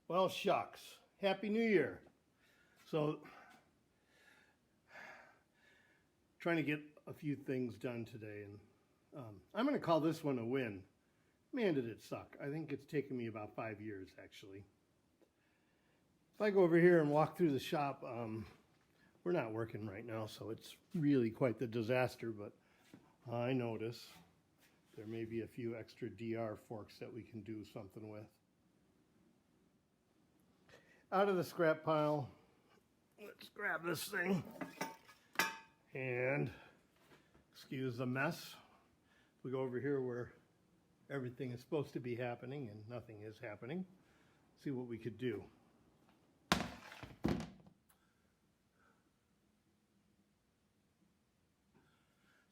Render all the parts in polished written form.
Well, shucks. Happy New Year. So, trying to get a few things done today, and I'm going to call this one a win. Man, did it suck. I think it's taken me about 5 years, actually. If I go over here and walk through the shop, we're not working right now, so it's really quite the disaster, but I notice there may be a few extra DR forks that we can do something with. Out of the scrap pile, let's grab this thing and excuse the mess. We go over here where everything is supposed to be happening and nothing is happening. See what we could do.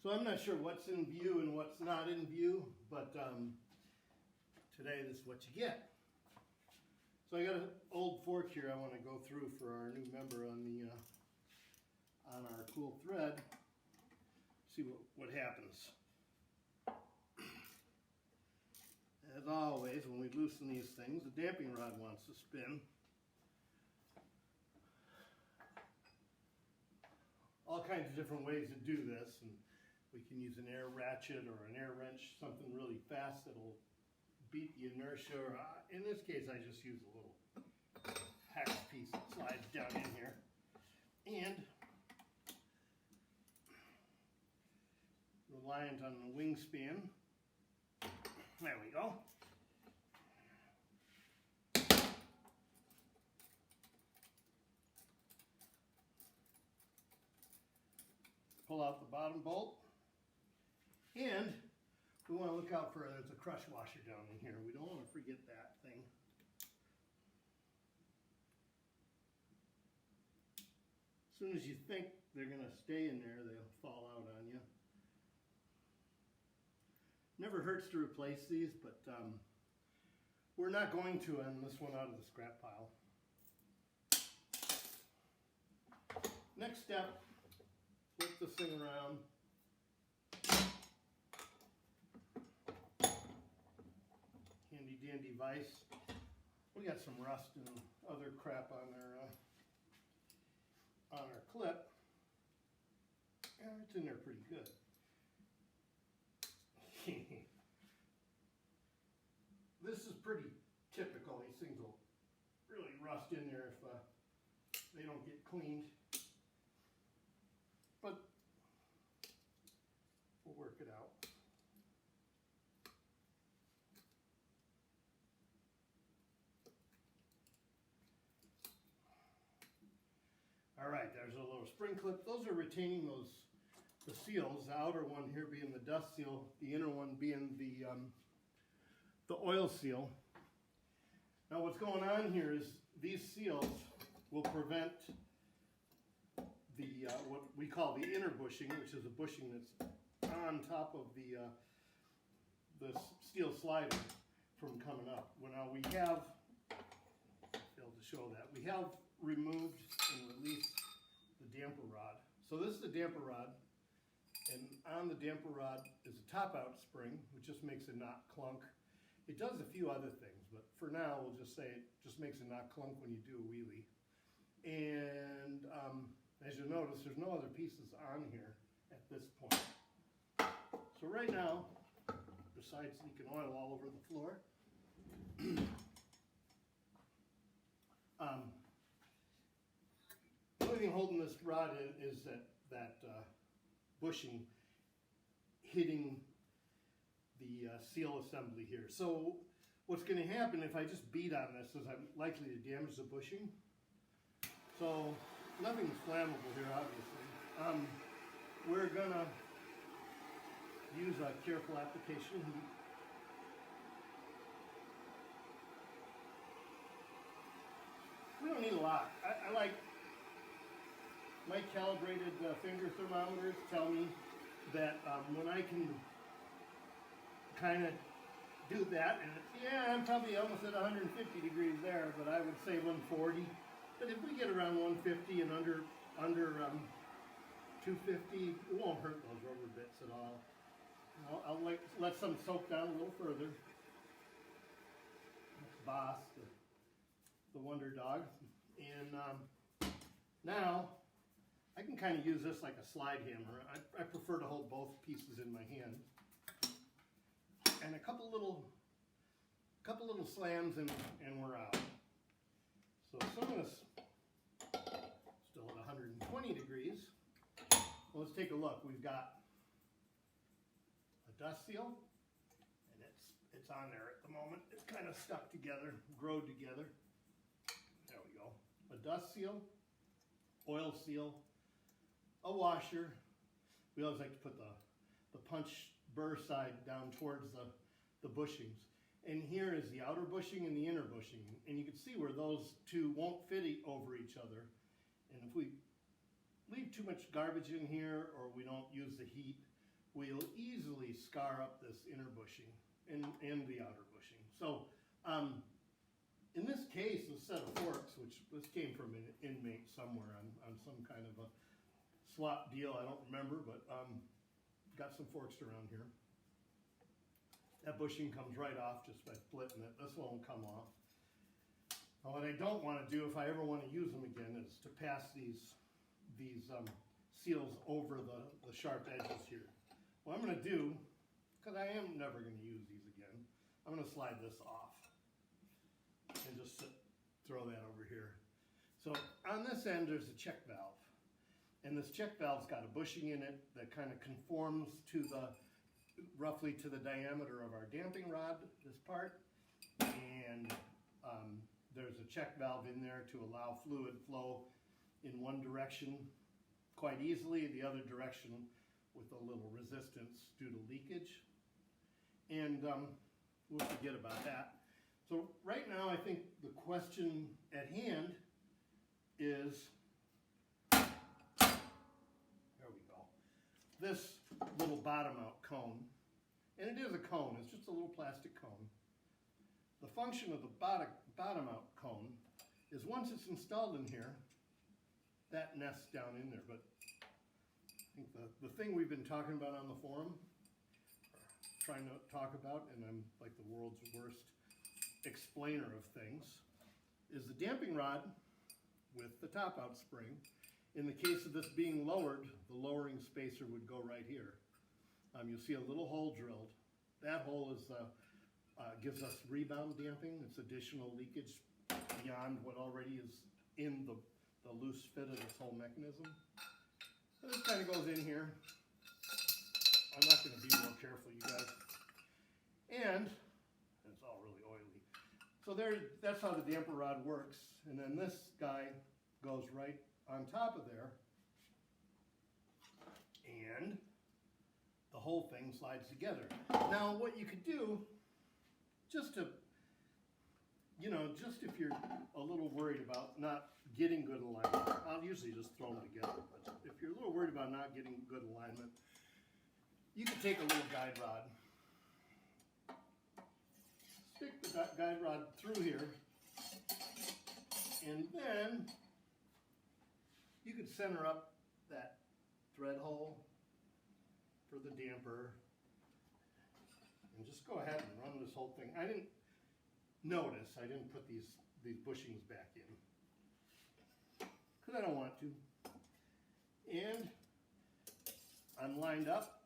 So I'm not sure what's in view and what's not in view, but today this is what you get. So I got an old fork here I want to go through for our new member on the on our cool thread. See what happens. As always, when we loosen these things, the damping rod wants to spin. All kinds of different ways to do this, and we can use an air ratchet or an air wrench, something really fast that'll beat the inertia. Or, in this case, I just use a little hex piece that slides down in here. And reliant on the wingspan. There we go. Pull out the bottom bolt. And we want to look out for, there's a crush washer down in here. We don't want to forget that thing. As soon as you think they're going to stay in there, they'll fall out on you. Never hurts to replace these, but we're not going to on this one out of the scrap pile. Next step, flip this thing around. Handy dandy vise. We got some rust and other crap on our clip. Yeah, it's in there pretty good. This is pretty typical. These things will really rust in there if they don't get cleaned. But we'll work it out. All right, there's a little spring clip. Those are retaining the seals. The outer one here being the dust seal, the inner one being the oil seal. Now what's going on here is these seals will prevent the what we call the inner bushing, which is a bushing that's on top of the steel slider, from coming up. Well, now we have, failed to show that, we have removed and released the damper rod. So this is the damper rod, and on the damper rod is a top out spring, which just makes it not clunk. It does a few other things, but for now we'll just say it just makes it not clunk when you do a wheelie. And as you'll notice, there's no other pieces on here at this point. So right now, besides leaking oil all over the floor, the only thing holding this rod in is that bushing hitting the seal assembly here. So what's going to happen if I just beat on this is I'm likely to damage the bushing. So nothing's flammable here, obviously. We're going to use a careful application of heat. We don't need a lot. I like my calibrated finger thermometers tell me that when I can kind of do that, and it's, yeah, I'm probably almost at 150 degrees there, but I would say 140. But if we get around 150 and under 250, it won't hurt those rubber bits at all. I'll let some soak down a little further. That's Boss, the Wonder Dog. And now I can kind of use this like a slide hammer. I prefer to hold both pieces in my hand. And a couple little slams and we're out. So some of this still at 120 degrees. Well, let's take a look. We've got a dust seal, and it's on there at the moment. It's kind of stuck together, growed together. There we go. A dust seal, oil seal, a washer. We always like to put the punch burr side down towards the bushings. And here is the outer bushing and the inner bushing. And you can see where those two won't fit over each other. And if we leave too much garbage in here or we don't use the heat, we'll easily scar up this inner bushing and the outer bushing. So in this case, a set of forks, which this came from an inmate somewhere on some kind of a swap deal, I don't remember, but got some forks around here. That bushing comes right off just by splitting it. This one will come off. Now, what I don't want to do if I ever want to use them again is to pass these seals over the sharp edges here. What I'm going to do, because I am never going to use these again, I'm going to slide this off and just throw that over here. So on this end there's a check valve, and this check valve's got a bushing in it that kind of conforms to roughly to the diameter of our damping rod, this part, and there's a check valve in there to allow fluid flow in one direction quite easily, the other direction with a little resistance due to leakage. And we'll forget about that. So right now I think the question at hand is, there we go, this little bottom out cone, and it is a cone, it's just a little plastic cone. The function of the bottom out cone is once it's installed in here, that nests down in there. But I think the thing we've been talking about on the forum, trying to talk about, and I'm like the world's worst explainer of things, is the damping rod with the top out spring. In the case of this being lowered, the lowering spacer would go right here. You'll see a little hole drilled. That hole is gives us rebound damping. It's additional leakage beyond what already is in the loose fit of this whole mechanism. So this kind of goes in here. I'm not going to be real careful, you guys. And it's all really oily. So that's how the damper rod works. And then this guy goes right on top of there. And the whole thing slides together. Now what you could do, just if you're a little worried about not getting good alignment, I'll usually just throw them together, but if you're a little worried about not getting good alignment, you can take a little guide rod, stick the guide rod through here, and then you could center up that thread hole for the damper, and just go ahead and run this whole thing. I didn't notice I didn't put these bushings back in because I don't want to. And I'm lined up,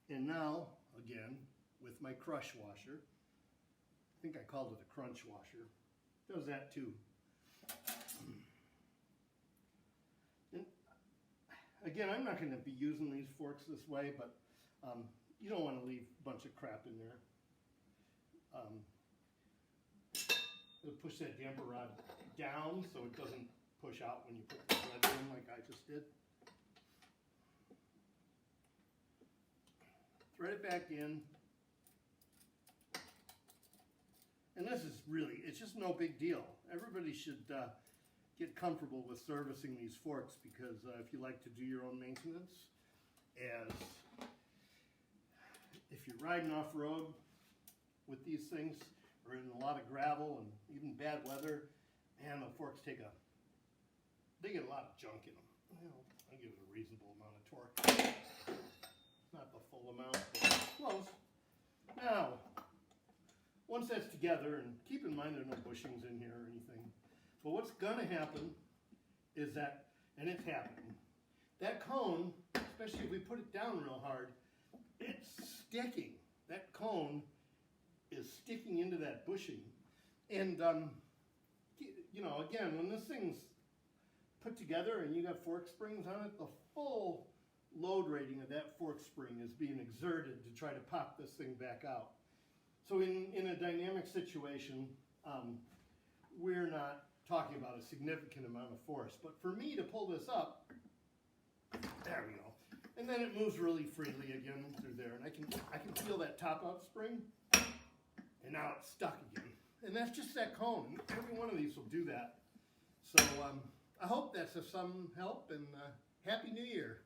and now again with my crush washer, I think I called it a crunch washer, does that too. And again, I'm not going to be using these forks this way, but you don't want to leave a bunch of crap in there. It'll push that damper rod down so it doesn't push out when you put the thread in like I just did. Thread it back in. And this is really, it's just no big deal. Everybody should get comfortable with servicing these forks, because if you like to do your own maintenance, as if you're riding off-road with these things, or in a lot of gravel and even bad weather, man, the forks they get a lot of junk in them. Well, I give it a reasonable amount of torque. Not the full amount, but close. Now, once that's together, and keep in mind there are no bushings in here or anything, but what's gonna happen is that, and it's happening, that cone, especially if we put it down real hard, it's sticking. That cone is sticking into that bushing. And, you know, again, when this thing's put together and you got fork springs on it, the full load rating of that fork spring is being exerted to try to pop this thing back out. So in a dynamic situation, we're not talking about a significant amount of force. But for me to pull this up, there we go. And then it moves really freely again through there. And I can feel that top out spring, and now it's stuck again. And that's just that cone. Every one of these will do that. So I hope that's of some help, and Happy New Year.